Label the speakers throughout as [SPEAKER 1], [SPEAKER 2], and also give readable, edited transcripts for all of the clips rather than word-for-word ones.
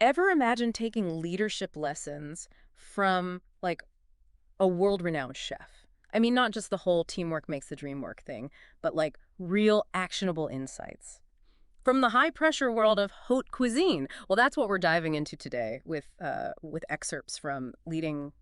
[SPEAKER 1] Ever imagine taking leadership lessons from, like, a world-renowned chef? I mean, not just the whole teamwork makes the dream work thing, but, like, real actionable insights. From the high-pressure world of haute cuisine. Well, that's what we're diving into today with excerpts from Leading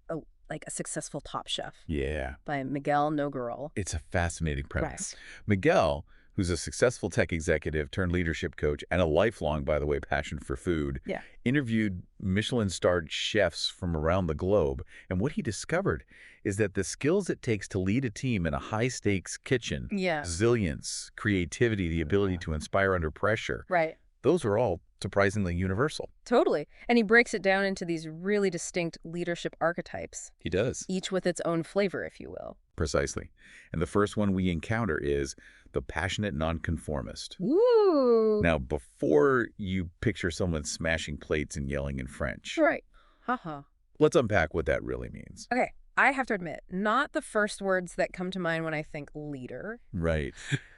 [SPEAKER 1] a, a Successful Top Chef
[SPEAKER 2] Yeah,
[SPEAKER 1] by Miguel Noguerol.
[SPEAKER 2] it's a fascinating
[SPEAKER 1] Right.
[SPEAKER 2] premise. Miguel, who's a successful tech executive turned leadership coach and a lifelong, by the way, passion for food,
[SPEAKER 1] Yeah.
[SPEAKER 2] interviewed Michelin-starred chefs from around the globe. And what he discovered is that the skills it takes to lead a team in a high-stakes kitchen,
[SPEAKER 1] Yeah.
[SPEAKER 2] resilience, creativity, the ability to inspire under pressure,
[SPEAKER 1] Right.
[SPEAKER 2] those are all surprisingly universal.
[SPEAKER 1] Totally. And he breaks it down into these really distinct leadership archetypes,
[SPEAKER 2] He does.
[SPEAKER 1] each with its own flavor, if you will.
[SPEAKER 2] Precisely. And the first one we encounter is the passionate nonconformist.
[SPEAKER 1] Ooh.
[SPEAKER 2] Now, before you picture someone smashing plates and yelling in French,
[SPEAKER 1] Right. Haha.
[SPEAKER 2] let's unpack what that really means.
[SPEAKER 1] Okay. I have to admit, not the first words that come to mind when I think leader,
[SPEAKER 2] Right.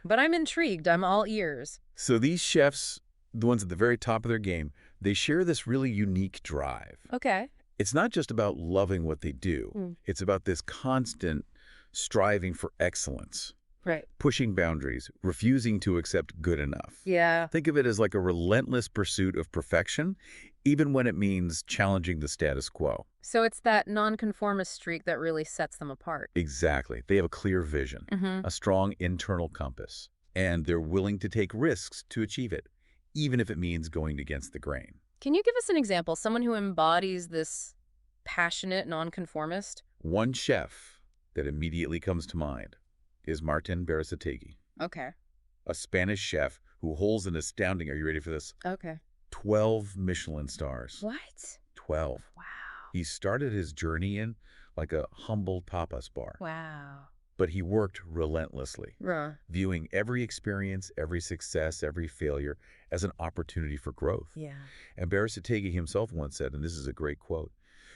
[SPEAKER 1] but I'm intrigued. I'm all ears.
[SPEAKER 2] So these chefs, the ones at the very top of their game, they share this really unique drive.
[SPEAKER 1] Okay.
[SPEAKER 2] It's not just about loving what they do.
[SPEAKER 1] Mm.
[SPEAKER 2] It's about this constant striving for excellence,
[SPEAKER 1] Right.
[SPEAKER 2] pushing boundaries, refusing to accept good enough.
[SPEAKER 1] Yeah.
[SPEAKER 2] Think of it as like a relentless pursuit of perfection, even when it means challenging the status quo.
[SPEAKER 1] So it's that nonconformist streak that really sets them apart.
[SPEAKER 2] Exactly. They have a clear vision,
[SPEAKER 1] Mm-hmm.
[SPEAKER 2] a strong internal compass, and they're willing to take risks to achieve it, even if it means going against the grain.
[SPEAKER 1] Can you give us an example? Someone who embodies this passionate nonconformist?
[SPEAKER 2] One chef that immediately comes to mind is Martin Berasategui,
[SPEAKER 1] Okay.
[SPEAKER 2] a Spanish chef who holds an astounding, are you ready for this?
[SPEAKER 1] Okay.
[SPEAKER 2] 12 Michelin stars.
[SPEAKER 1] What?
[SPEAKER 2] 12.
[SPEAKER 1] Wow.
[SPEAKER 2] He started his journey in like a humble tapas bar,
[SPEAKER 1] Wow.
[SPEAKER 2] but he worked relentlessly,
[SPEAKER 1] Ruh.
[SPEAKER 2] viewing every experience, every success, every failure as an opportunity for growth.
[SPEAKER 1] Yeah.
[SPEAKER 2] And Berasategui himself once said, and this is a great quote,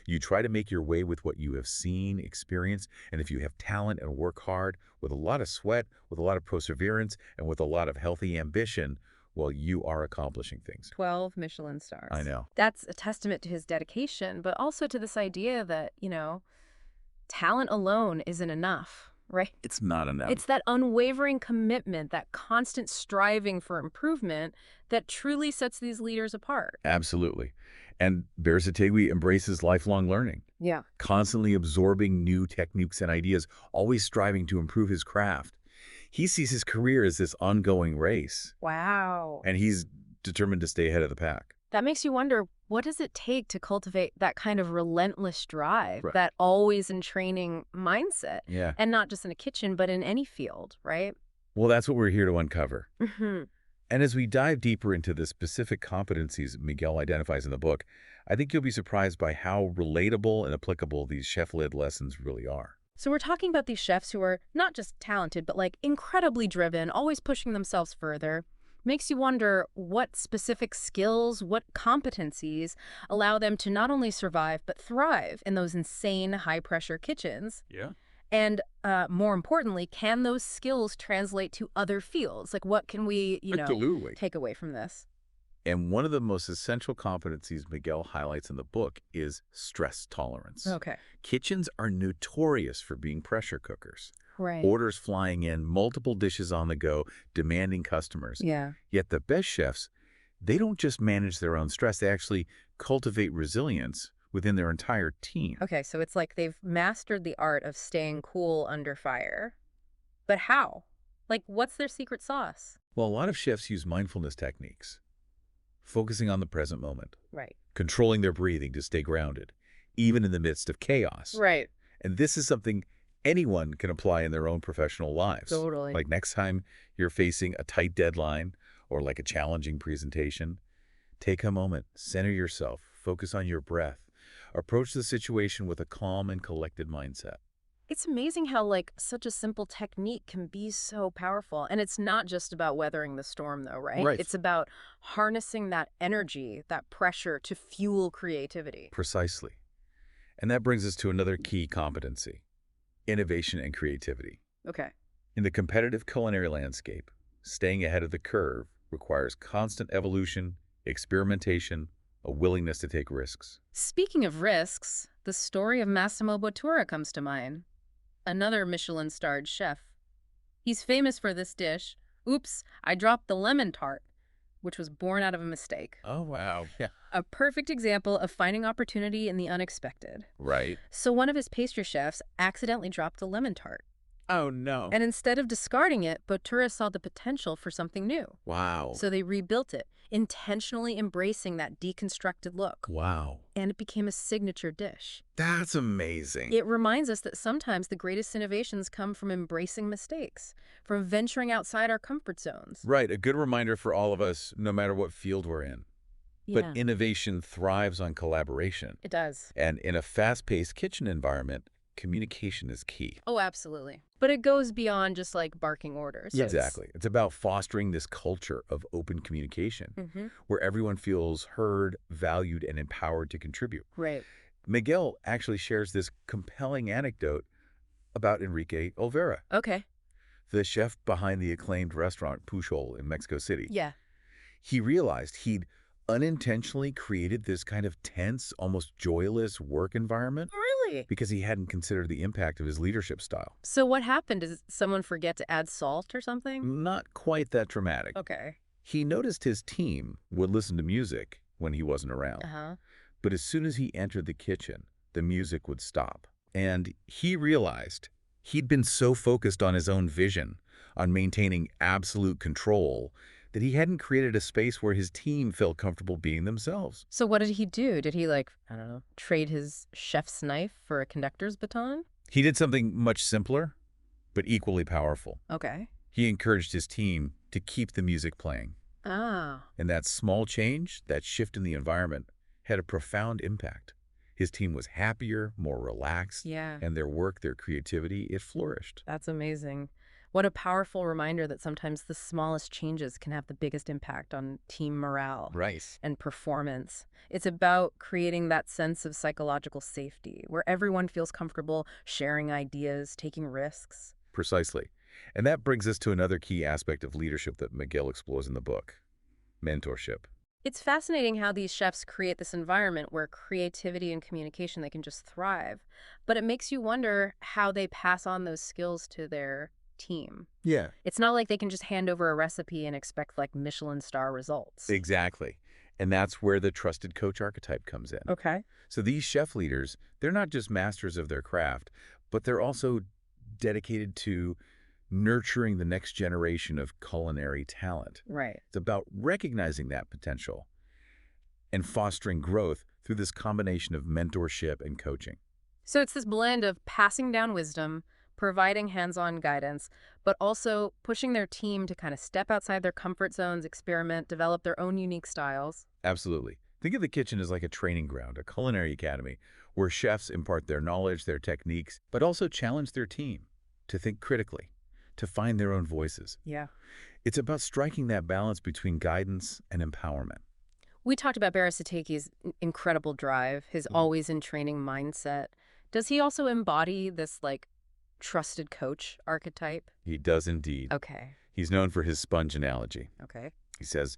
[SPEAKER 2] "You try to make your way with what you have seen, experienced, and if you have talent and work hard, with a lot of sweat, with a lot of perseverance, and with a lot of healthy ambition, well, you are accomplishing things."
[SPEAKER 1] 12 Michelin stars.
[SPEAKER 2] I know.
[SPEAKER 1] That's a testament to his dedication, but also to this idea that, talent alone isn't enough, right?
[SPEAKER 2] It's not enough.
[SPEAKER 1] It's that unwavering commitment, that constant striving for improvement that truly sets these leaders apart.
[SPEAKER 2] Absolutely. And Berasategui embraces lifelong learning,
[SPEAKER 1] Yeah.
[SPEAKER 2] constantly absorbing new techniques and ideas, always striving to improve his craft. He sees his career as this ongoing race,
[SPEAKER 1] Wow.
[SPEAKER 2] and he's determined to stay ahead of the pack.
[SPEAKER 1] That makes you wonder, what does it take to cultivate that kind of relentless drive,
[SPEAKER 2] Right.
[SPEAKER 1] that always in training mindset?
[SPEAKER 2] Yeah.
[SPEAKER 1] And not just in a kitchen, but in any field, right?
[SPEAKER 2] Well, that's what we're here to uncover.
[SPEAKER 1] Mm-hmm.
[SPEAKER 2] And as we dive deeper into the specific competencies Miguel identifies in the book, I think you'll be surprised by how relatable and applicable these chef-led lessons really are.
[SPEAKER 1] So we're talking about these chefs who are not just talented, but incredibly driven, always pushing themselves further. Makes you wonder what specific skills, what competencies allow them to not only survive, but thrive in those insane high-pressure kitchens.
[SPEAKER 2] Yeah.
[SPEAKER 1] And more importantly, can those skills translate to other fields? Like, what can we,
[SPEAKER 2] Absolutely.
[SPEAKER 1] take away from this?
[SPEAKER 2] And one of the most essential competencies Miguel highlights in the book is stress tolerance.
[SPEAKER 1] Okay.
[SPEAKER 2] Kitchens are notorious for being pressure cookers.
[SPEAKER 1] Right.
[SPEAKER 2] Orders flying in, multiple dishes on the go, demanding customers.
[SPEAKER 1] Yeah.
[SPEAKER 2] Yet the best chefs, they don't just manage their own stress, they actually cultivate resilience within their entire team.
[SPEAKER 1] Okay, so it's like they've mastered the art of staying cool under fire. But how? What's their secret sauce?
[SPEAKER 2] Well, a lot of chefs use mindfulness techniques, focusing on the present moment,
[SPEAKER 1] Right.
[SPEAKER 2] controlling their breathing to stay grounded, even in the midst of chaos.
[SPEAKER 1] Right.
[SPEAKER 2] And this is something anyone can apply in their own professional lives.
[SPEAKER 1] Totally.
[SPEAKER 2] Like next time you're facing a tight deadline or like a challenging presentation, take a moment, center yourself, focus on your breath, approach the situation with a calm and collected mindset.
[SPEAKER 1] It's amazing how, such a simple technique can be so powerful. And it's not just about weathering the storm, though, right?
[SPEAKER 2] Right.
[SPEAKER 1] It's about harnessing that energy, that pressure to fuel creativity.
[SPEAKER 2] Precisely. And that brings us to another key competency, innovation and creativity.
[SPEAKER 1] Okay.
[SPEAKER 2] In the competitive culinary landscape, staying ahead of the curve requires constant evolution, experimentation, a willingness to take risks.
[SPEAKER 1] Speaking of risks, the story of Massimo Bottura comes to mind. Another Michelin-starred chef. He's famous for this dish. Oops, I dropped the lemon tart, which was born out of a mistake.
[SPEAKER 2] Oh, wow. Yeah.
[SPEAKER 1] A perfect example of finding opportunity in the unexpected.
[SPEAKER 2] Right.
[SPEAKER 1] So one of his pastry chefs accidentally dropped the lemon tart.
[SPEAKER 2] Oh, no.
[SPEAKER 1] And instead of discarding it, Bottura saw the potential for something new.
[SPEAKER 2] Wow.
[SPEAKER 1] So they rebuilt it, intentionally embracing that deconstructed look.
[SPEAKER 2] Wow.
[SPEAKER 1] And it became a signature dish.
[SPEAKER 2] That's amazing.
[SPEAKER 1] It reminds us that sometimes the greatest innovations come from embracing mistakes, from venturing outside our comfort zones.
[SPEAKER 2] Right. A good reminder for all of us, no matter what field we're in. But
[SPEAKER 1] Yeah,
[SPEAKER 2] innovation thrives on collaboration.
[SPEAKER 1] it does.
[SPEAKER 2] And in a fast-paced kitchen environment, communication is key.
[SPEAKER 1] Oh, absolutely. But it goes beyond just like barking orders.
[SPEAKER 2] Yeah, exactly. It's about fostering this culture of open communication where everyone feels heard, valued, and empowered to contribute.
[SPEAKER 1] Right.
[SPEAKER 2] Miguel actually shares this compelling anecdote about Enrique Olvera,
[SPEAKER 1] Okay.
[SPEAKER 2] the chef behind the acclaimed restaurant Pujol in Mexico City.
[SPEAKER 1] Yeah.
[SPEAKER 2] He realized he'd unintentionally created this kind of tense, almost joyless work environment
[SPEAKER 1] Really?
[SPEAKER 2] because he hadn't considered the impact of his leadership style.
[SPEAKER 1] So what happened? Did someone forget to add salt or something?
[SPEAKER 2] Not quite that dramatic.
[SPEAKER 1] Okay.
[SPEAKER 2] He noticed his team would listen to music when he wasn't around.
[SPEAKER 1] Uh-huh.
[SPEAKER 2] But as soon as he entered the kitchen, the music would stop. And he realized he'd been so focused on his own vision, on maintaining absolute control, that he hadn't created a space where his team felt comfortable being themselves.
[SPEAKER 1] So what did he do? Did he like, I don't know, trade his chef's knife for a conductor's baton?
[SPEAKER 2] He did something much simpler, but equally powerful.
[SPEAKER 1] Okay.
[SPEAKER 2] He encouraged his team to keep the music playing.
[SPEAKER 1] Ah.
[SPEAKER 2] And that small change, that shift in the environment, had a profound impact. His team was happier, more relaxed,
[SPEAKER 1] Yeah.
[SPEAKER 2] and their work, their creativity, it flourished.
[SPEAKER 1] That's amazing. What a powerful reminder that sometimes the smallest changes can have the biggest impact on team morale
[SPEAKER 2] Right.
[SPEAKER 1] and performance. It's about creating that sense of psychological safety where everyone feels comfortable sharing ideas, taking risks.
[SPEAKER 2] Precisely. And that brings us to another key aspect of leadership that Miguel explores in the book: mentorship.
[SPEAKER 1] It's fascinating how these chefs create this environment where creativity and communication, they can just thrive. But it makes you wonder how they pass on those skills to their team.
[SPEAKER 2] Yeah.
[SPEAKER 1] It's not like they can just hand over a recipe and expect like Michelin star results.
[SPEAKER 2] Exactly. And that's where the trusted coach archetype comes in.
[SPEAKER 1] Okay.
[SPEAKER 2] So these chef leaders, they're not just masters of their craft, but they're also dedicated to nurturing the next generation of culinary talent.
[SPEAKER 1] Right.
[SPEAKER 2] It's about recognizing that potential and fostering growth through this combination of mentorship and coaching.
[SPEAKER 1] So it's this blend of passing down wisdom, providing hands-on guidance, but also pushing their team to kind of step outside their comfort zones, experiment, develop their own unique styles.
[SPEAKER 2] Absolutely. Think of the kitchen as like a training ground, a culinary academy, where chefs impart their knowledge, their techniques, but also challenge their team to think critically, to find their own voices.
[SPEAKER 1] Yeah.
[SPEAKER 2] It's about striking that balance between guidance and empowerment.
[SPEAKER 1] We talked about Barasatake's incredible drive, his always in training mindset. Does he also embody this like trusted coach archetype?
[SPEAKER 2] He does indeed.
[SPEAKER 1] Okay.
[SPEAKER 2] He's known for his sponge analogy.
[SPEAKER 1] Okay.
[SPEAKER 2] He says,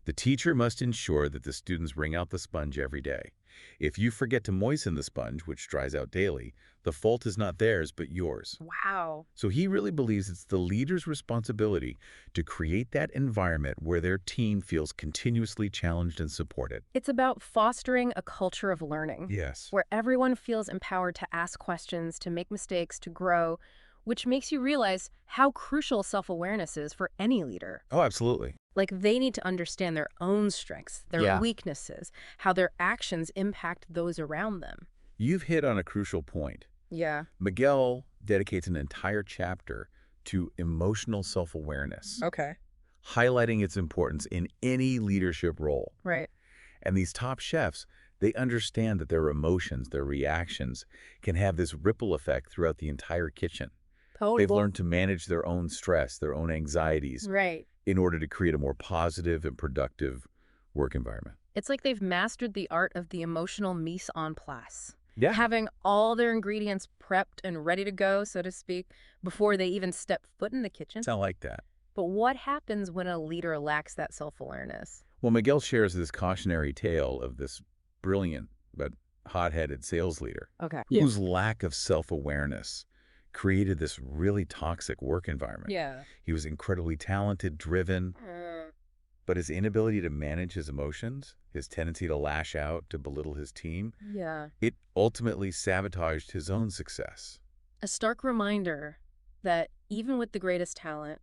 [SPEAKER 2] the teacher must ensure that the students wring out the sponge every day. If you forget to moisten the sponge, which dries out daily, the fault is not theirs but yours.
[SPEAKER 1] Wow.
[SPEAKER 2] So he really believes it's the leader's responsibility to create that environment where their team feels continuously challenged and supported.
[SPEAKER 1] It's about fostering a culture of learning.
[SPEAKER 2] Yes.
[SPEAKER 1] Where everyone feels empowered to ask questions, to make mistakes, to grow, which makes you realize how crucial self-awareness is for any leader.
[SPEAKER 2] Oh, absolutely.
[SPEAKER 1] Like they need to understand their own strengths, their weaknesses, how their actions impact those around them.
[SPEAKER 2] You've hit on a crucial point.
[SPEAKER 1] Yeah.
[SPEAKER 2] Miguel dedicates an entire chapter to emotional self-awareness,
[SPEAKER 1] Okay.
[SPEAKER 2] highlighting its importance in any leadership role.
[SPEAKER 1] Right.
[SPEAKER 2] And these top chefs, they understand that their emotions, their reactions, can have this ripple effect throughout the entire kitchen.
[SPEAKER 1] Totally.
[SPEAKER 2] They've learned to manage their own stress, their own anxieties,
[SPEAKER 1] Right.
[SPEAKER 2] in order to create a more positive and productive work environment.
[SPEAKER 1] It's like they've mastered the art of the emotional mise en place.
[SPEAKER 2] Yeah.
[SPEAKER 1] Having all their ingredients prepped and ready to go, so to speak, before they even step foot in the kitchen.
[SPEAKER 2] Sound like that.
[SPEAKER 1] But what happens when a leader lacks that self-awareness?
[SPEAKER 2] Well, Miguel shares this cautionary tale of this brilliant but hot-headed sales leader
[SPEAKER 1] Okay.
[SPEAKER 2] whose lack of self-awareness created this really toxic work environment.
[SPEAKER 1] Yeah.
[SPEAKER 2] He was incredibly talented, driven, but his inability to manage his emotions, his tendency to lash out, to belittle his team,
[SPEAKER 1] Yeah.
[SPEAKER 2] it ultimately sabotaged his own success.
[SPEAKER 1] A stark reminder that even with the greatest talent,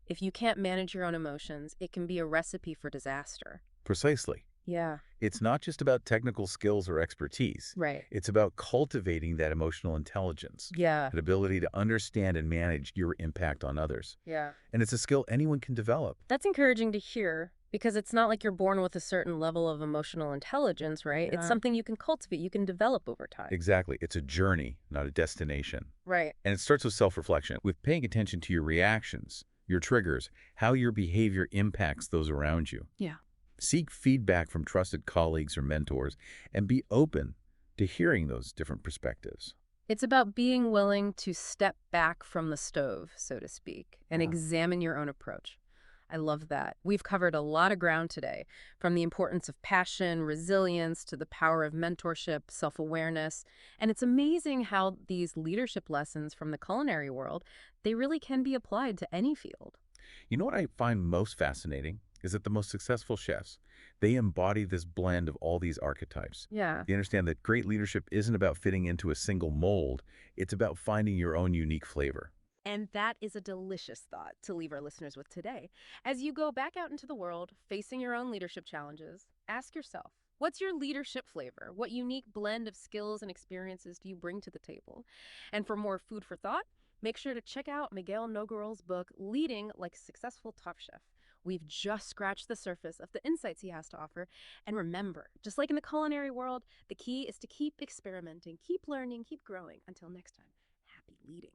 [SPEAKER 1] if you can't manage your own emotions, it can be a recipe for disaster.
[SPEAKER 2] Precisely.
[SPEAKER 1] Yeah.
[SPEAKER 2] It's not just about technical skills or expertise.
[SPEAKER 1] Right.
[SPEAKER 2] It's about cultivating that emotional intelligence,
[SPEAKER 1] Yeah.
[SPEAKER 2] that ability to understand and manage your impact on others.
[SPEAKER 1] Yeah.
[SPEAKER 2] And it's a skill anyone can develop.
[SPEAKER 1] That's encouraging to hear because it's not like you're born with a certain level of emotional intelligence, right? It's
[SPEAKER 2] Yeah.
[SPEAKER 1] something you can cultivate, you can develop over time.
[SPEAKER 2] Exactly. It's a journey, not a destination.
[SPEAKER 1] Right.
[SPEAKER 2] And it starts with self-reflection, with paying attention to your reactions, your triggers, how your behavior impacts those around you.
[SPEAKER 1] Yeah.
[SPEAKER 2] Seek feedback from trusted colleagues or mentors, and be open to hearing those different perspectives.
[SPEAKER 1] It's about being willing to step back from the stove, so to speak, and examine your own approach. I love that. We've covered a lot of ground today, from the importance of passion, resilience, to the power of mentorship, self-awareness. And it's amazing how these leadership lessons from the culinary world, they really can be applied to any field.
[SPEAKER 2] You know what I find most fascinating is that the most successful chefs, they embody this blend of all these archetypes.
[SPEAKER 1] Yeah.
[SPEAKER 2] They understand that great leadership isn't about fitting into a single mold. It's about finding your own unique flavor.
[SPEAKER 1] And that is a delicious thought to leave our listeners with today. As you go back out into the world, facing your own leadership challenges, ask yourself, what's your leadership flavor? What unique blend of skills and experiences do you bring to the table? And for more food for thought, make sure to check out Miguel Noguerol's book, Leading Like a Successful Top Chef. We've just scratched the surface of the insights he has to offer. And remember, just like in the culinary world, the key is to keep experimenting, keep learning, keep growing. Until next time, happy leading.